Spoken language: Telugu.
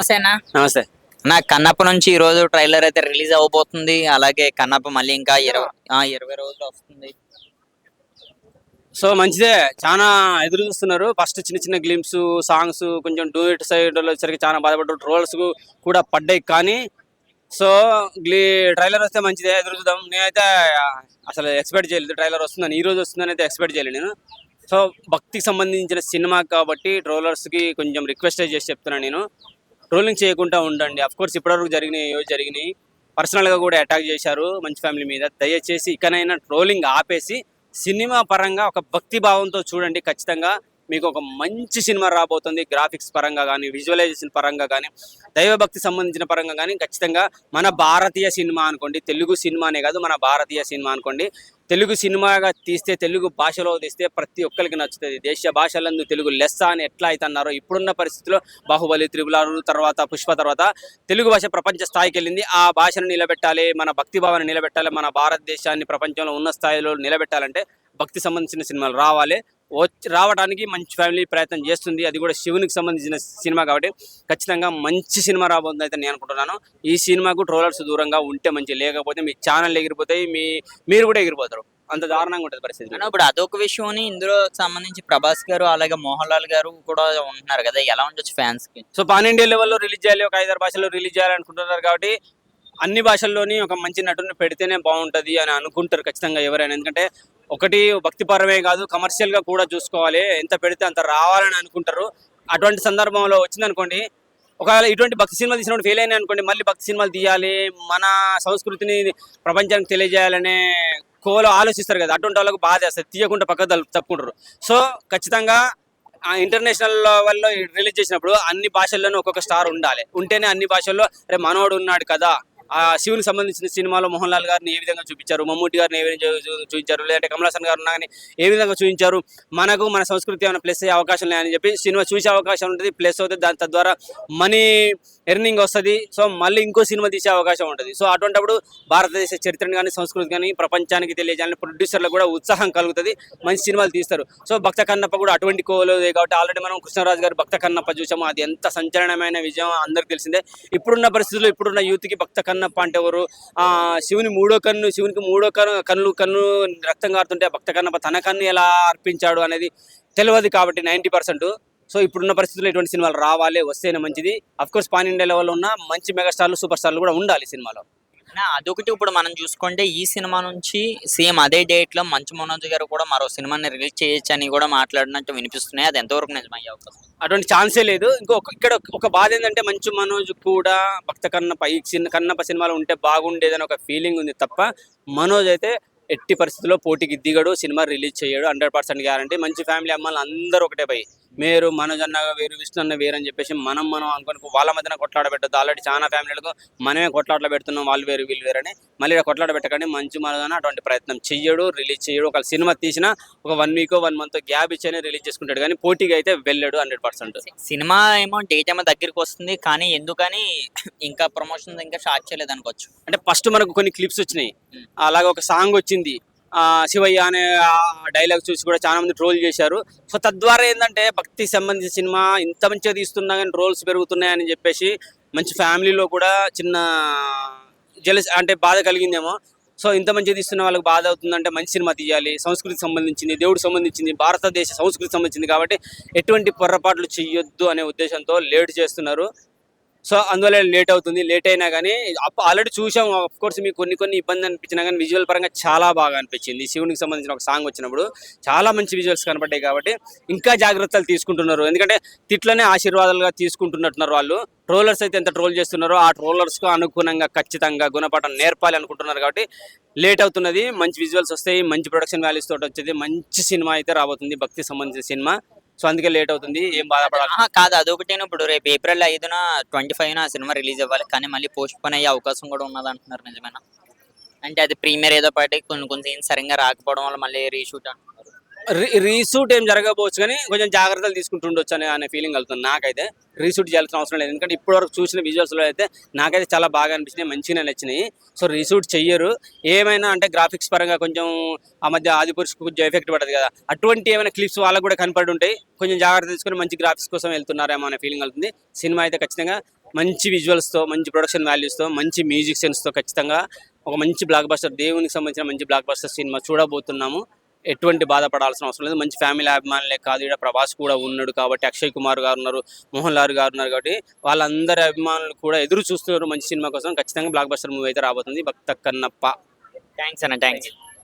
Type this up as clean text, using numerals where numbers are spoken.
నమస్తేనా. నమస్తే. నా కన్నప్ప నుంచి ఈ రోజు ట్రైలర్ అయితే రిలీజ్ అవబోతుంది. అలాగే కన్నప్ప మళ్ళీ ఇంకా 20 రోజులు వస్తుంది. సో మంచిదే, చాలా ఎదురు చూస్తున్నారు. ఫస్ట్ చిన్న చిన్న గ్లిమ్స్ సాంగ్స్ కొంచెం డూయట్ సైడ్ వచ్చరికి చాలా బాధపడ్డారు, ట్రోల్స్ కూడా పడ్డాయి. కానీ సో ట్రైలర్ వస్తే మంచిదే, ఎదురు చూద్దాం. నేనైతే అసలు ఎక్స్పెక్ట్ చేయలేదు ట్రైలర్ వస్తుందని, ఈ రోజు వస్తుందని అయితే ఎక్స్పెక్ట్ చేయలేదు నేను. సో భక్తికి సంబంధించిన సినిమా కాబట్టి ట్రోలర్స్కి కొంచెం రిక్వెస్ట్ చేసి చెప్తున్నాను నేను, ట్రోలింగ్ చేయకుండా ఉండండి. అఫ్ కోర్స్ ఇప్పటివరకు జరిగినాయి, పర్సనల్గా కూడా అటాక్ చేశారు మంచి ఫ్యామిలీ మీద. దయచేసి ఇకనైనా ట్రోలింగ్ ఆపేసి సినిమా పరంగా ఒక భక్తి భావంతో చూడండి. ఖచ్చితంగా మీకు ఒక మంచి సినిమా రాబోతుంది. గ్రాఫిక్స్ పరంగా కానీ, విజువలైజేషన్ పరంగా కానీ, దైవభక్తి సంబంధించిన పరంగా కానీ ఖచ్చితంగా మన భారతీయ సినిమా అనుకోండి, తెలుగు సినిమానే కాదు మన భారతీయ సినిమా అనుకోండి. తెలుగు సినిమాగా తీస్తే, తెలుగు భాషలో తీస్తే ప్రతి ఒక్కరికి నచ్చుతుంది. దేశ భాషలందు తెలుగు లెస్స అని ఎట్లా అయితే అన్నారో, ఇప్పుడున్న పరిస్థితిలో బాహుబలి, త్రిబులారు తర్వాత పుష్ప తర్వాత తెలుగు భాష ప్రపంచ స్థాయికి వెళ్ళింది. ఆ భాషను నిలబెట్టాలి, మన భక్తి భావాన్ని నిలబెట్టాలి, మన భారతదేశాన్ని ప్రపంచంలో ఉన్న స్థాయిలో నిలబెట్టాలంటే భక్తి సంబంధించిన సినిమాలు రావడానికి మంచి ఫ్యామిలీ ప్రయత్నం చేస్తుంది. అది కూడా శివునికి సంబంధించిన సినిమా కాబట్టి ఖచ్చితంగా మంచి సినిమా రాబోతుంది అయితే నేను అనుకుంటున్నాను. ఈ సినిమాకు ట్రోలర్స్ దూరంగా ఉంటే మంచి, లేకపోతే మీ ఛానల్ ఎగిరిపోతాయి, మీరు కూడా ఎగిరిపోతారు. అంత దారుణంగా ఉంటుంది పరిస్థితి. ఇప్పుడు అదొక విషయం. ఇందులో సంబంధించి ప్రభాస్ గారు అలాగే మోహన్ లాల్ గారు కూడా ఉంటున్నారు కదా, ఎలా ఉండొచ్చు ఫ్యాన్స్ కి? సో పాన్ ఇండియా లెవెల్లో రిలీజ్ చేయాలి, ఒక 5-6 భాషల్లో రిలీజ్ చేయాలనుకుంటున్నారు కాబట్టి అన్ని భాషల్లోని ఒక మంచి నటుని పెడితేనే బాగుంటుంది అని అనుకుంటారు ఖచ్చితంగా ఎవరైనా. ఎందుకంటే ఒకటి భక్తిపరమే కాదు, కమర్షియల్గా కూడా చూసుకోవాలి. ఎంత పెడితే అంత రావాలని అనుకుంటారు. అటువంటి సందర్భంలో వచ్చిందనుకోండి, ఒకవేళ ఇటువంటి భక్తి సినిమాలు తీసినప్పుడు ఫెయిల్ అయినాయి అనుకోండి, మళ్ళీ భక్తి సినిమాలు తీయాలి, మన సంస్కృతిని ప్రపంచానికి తెలియజేయాలనే కోలో ఆలోచిస్తారు కదా, అటువంటి వాళ్ళకు బాధ వేస్తుంది, తీయకుండా పక్కకు తప్పుకుంటారు. సో ఖచ్చితంగా ఇంటర్నేషనల్ లెవెల్లో రిలీజ్ చేసినప్పుడు అన్ని భాషల్లోనూ ఒక్కొక్క స్టార్ ఉండాలి. ఉంటేనే అన్ని భాషల్లో అరే మనోడు ఉన్నాడు కదా. ఆ శివునికి సంబంధించిన సినిమాలో మోహన్ లాల్ గారిని ఏ విధంగా చూపించారు, మమ్మూటి గారిని ఏ విధంగా చూపించారు, లేదంటే కమల్ హాసన్ గారు ఉన్నాయని ఏ విధంగా చూపించారు, మనకు మన సంస్కృతి ఏమైనా ప్లస్ అయ్యే అవకాశం లేదని చెప్పి సినిమా చూసే అవకాశం ఉంటుంది, ప్లస్ అవుతుంది, దాని తద్వారా మనీ ఎర్నింగ్ వస్తుంది. సో మళ్ళీ ఇంకో సినిమా తీసే అవకాశం ఉంటుంది. సో అటువంటిప్పుడు భారతదేశ చరిత్రను కానీ సంస్కృతి కానీ ప్రపంచానికి తెలియజేయాలని ప్రొడ్యూసర్లకు కూడా ఉత్సాహం కలుగుతుంది, మంచి సినిమాలు తీస్తారు. సో భక్త కన్నప్ప కూడా అటువంటి కోలేదు కాబట్టి ఆల్రెడీ మనం కృష్ణరాజు గారు భక్త కన్నప్ప చూసాము, అది ఎంత సంచలనమైన విజయం అందరికి తెలిసిందే. ఇప్పుడున్న పరిస్థితుల్లో ఇప్పుడున్న యూత్కి భక్త కన్నప్ప అంటే ఎవరు, శివునికి మూడో కన్ను రక్తం కారుతుంటే భక్త కన్నప్ప తన కన్ను ఎలా అర్పించాడు అనేది తెలియదు కాబట్టి 90%. సో ఇప్పుడున్న పరిస్థితుల్లో ఇటువంటి సినిమాలు రావాలి, వస్తేనే మంచిది. అఫ్కోర్స్ పాన్ ఇండియా లెవెల్లో ఉన్న మంచి మెగాస్టార్లు సూపర్ స్టార్లు కూడా ఉండాలి సినిమాలో. అదొకటి. ఇప్పుడు మనం చూసుకుంటే ఈ సినిమా నుంచి సేమ్ అదే డేట్ లో మంచు మనోజ్ గారు కూడా మరో సినిమాని రిలీజ్ చేయొచ్చు అని కూడా మాట్లాడినట్టు వినిపిస్తున్నాయి. అది ఎంతవరకు నిజమయ్యే అవకాశం? అటువంటి ఛాన్సే లేదు. ఇక్కడ ఒక బాధ ఏంటంటే మంచు మనోజ్ కూడా భక్త కన్నప్ప ఈ కన్నప్ప సినిమాలో ఉంటే బాగుండేదని ఒక ఫీలింగ్ ఉంది తప్ప, మనోజ్ అయితే ఎట్టి పరిస్థితుల్లో పోటీకి దిగడు, సినిమా రిలీజ్ చేయడు, 100% గ్యారంటీ. మంచి ఫ్యామిలీ అమ్మాయిలు అందరూ ఒకటే పోయి మీరు మనోజ్ అన్న వేరు, విష్ణు అన్న వేరు అని చెప్పేసి మనం అనుకుని వాళ్ళ మధ్యన కొట్లాడ పెట్టద్దు. ఆల్రెడీ చాలా ఫ్యామిలీలకు మనమే కొట్లాటలు పెడుతున్నాం, వాళ్ళు వేరు వీళ్ళు వేరు అని. మళ్ళీ కొట్లాట పెట్టకండి. మంచి మనోజ్ అన్న అటువంటి ప్రయత్నం చెయ్యడు, రిలీజ్ చేయడు. ఒక సినిమా తీసినా ఒక 1 వీక్ 1 మంత్ గ్యాప్ ఇచ్చేనే రిలీజ్ చేసుకుంటాడు, కానీ పోటీకి అయితే వెళ్ళాడు 100%. సినిమా ఏమో డేట్ ఏమో దగ్గరికి వస్తుంది, కానీ ఎందుకని ఇంకా ప్రమోషన్ ఇంకా స్టార్ట్ చేయలేదు అనుకోవచ్చు. అంటే ఫస్ట్ మనకు కొన్ని క్లిప్స్ వచ్చినాయి, అలాగే ఒక సాంగ్ వచ్చింది, శివయ్య అనే డైలాగ్ చూసి కూడా చాలా మంది ట్రోల్ చేశారు. సో తద్వారా ఏంటంటే భక్తి సంబంధించిన సినిమా ఇంత మంచిగా తీస్తున్నా కానీ ట్రోల్స్ పెరుగుతున్నాయని చెప్పేసి మంచి ఫ్యామిలీలో కూడా చిన్న జెలస్ అంటే బాధ కలిగిందేమో. సో ఇంత మంచిగా తీస్తున్న వాళ్ళకి బాధ అవుతుందంటే మంచి సినిమా తీయాలి, సంస్కృతికి సంబంధించింది, దేవుడికి సంబంధించింది, భారతదేశ సంస్కృతికి సంబంధించింది కాబట్టి ఎటువంటి పొరపాట్లు చెయ్యొద్దు అనే ఉద్దేశంతో లేట్ చేస్తున్నారు. సో అందువల్ల లేట్ అవుతుంది. లేట్ అయినా కానీ ఆల్రెడీ చూసాం. ఆఫ్ కోర్స్ మీకు కొన్ని ఇబ్బంది అనిపించినా కానీ విజువల్ పరంగా చాలా బాగా అనిపించింది. శివునికి సంబంధించిన ఒక సాంగ్ వచ్చినప్పుడు చాలా మంచి విజువల్స్ కనపడ్డాయి కాబట్టి ఇంకా జాగ్రత్తలు తీసుకుంటున్నారు. ఎందుకంటే తిట్లనే ఆశీర్వాదాలుగా తీసుకుంటున్నట్టున్నారు వాళ్ళు. ట్రోలర్స్ అయితే ఎంత ట్రోల్ చేస్తున్నారో ఆ ట్రోలర్స్కు అనుగుణంగా ఖచ్చితంగా గుణపాఠం నేర్పాలి అనుకుంటున్నారు కాబట్టి లేట్ అవుతున్నది. మంచి విజువల్స్ వస్తాయి, మంచి ప్రొడక్షన్ వాల్యూస్ తోటి వచ్చేది మంచి సినిమా అయితే రాబోతుంది, భక్తి సంబంధించిన సినిమా. సో అందుకే లేట్ అవుతుంది, ఏం బాధపడాలి కాదు. అదొకటి. ఇప్పుడు రేపు April 5న 25న సినిమా రిలీజ్ అవ్వాలి, కానీ మళ్ళీ పోస్ట్ పోన్ అయ్యే అవకాశం కూడా ఉన్నది అంటున్నారు. నిజమేనా? అంటే అది ప్రీమియర్ ఏదో పాటి కొన్ని సీన్స్ సరిగ్గా రాకపోవడం వల్ల మళ్ళీ రీషూట్ అంటున్నారు. రీషూట్ ఏం జరగకపోవచ్చు, కానీ కొంచెం జాగ్రత్తలు తీసుకుంటుండొచ్చు అనే ఫీలింగ్ కలుగుతుంది నాకైతే. రీషూట్ చేయాల్సిన అవసరం లేదు, ఎందుకంటే ఇప్పటివరకు చూసిన విజువల్స్లో అయితే నాకైతే చాలా బాగా అనిపించినాయి, మంచిగా నచ్చినాయి. సో రీషూట్ చెయ్యరు. ఏమైనా అంటే గ్రాఫిక్స్ పరంగా కొంచెం ఆ మధ్య ఆదిపురుషుకు కొంచెం ఎఫెక్ట్ పడదు కదా, అటువంటి ఏమైనా క్లిప్స్ వాళ్ళకు కూడా కనపడి ఉంటాయి. కొంచెం జాగ్రత్త తీసుకుని మంచి గ్రాఫిక్స్ కోసం వెళ్తున్నారేమో అనే ఫీలింగ్ కలుగుతుంది. సినిమా అయితే ఖచ్చితంగా మంచి విజువల్స్తో, మంచి ప్రొడక్షన్ వాల్యూస్తో, మంచి మ్యూజిక్ సెన్స్తో ఖచ్చితంగా ఒక మంచి బ్లాక్ బస్టర్, దేవునికి సంబంధించిన మంచి బ్లాక్ బస్టర్ సినిమా చూడబోతున్నాము. ఎటువంటి బాధపడాల్సిన అవసరం లేదు. మంచి ఫ్యామిలీ అభిమానులే కాదు, ఇక్కడ ప్రభాస్ కూడా ఉన్నాడు కాబట్టి, అక్షయ్ కుమార్ గారు ఉన్నారు, మోహన్ లాల్ గారు ఉన్నారు కాబట్టి వాళ్ళందరి అభిమానులు కూడా ఎదురు చూస్తున్నారు మంచి సినిమా కోసం. ఖచ్చితంగా బ్లాక్ బస్టర్ మూవీ అయితే రాబోతుంది. భక్త కన్నప్ప. థ్యాంక్స్ అన్న, థ్యాంక్స్.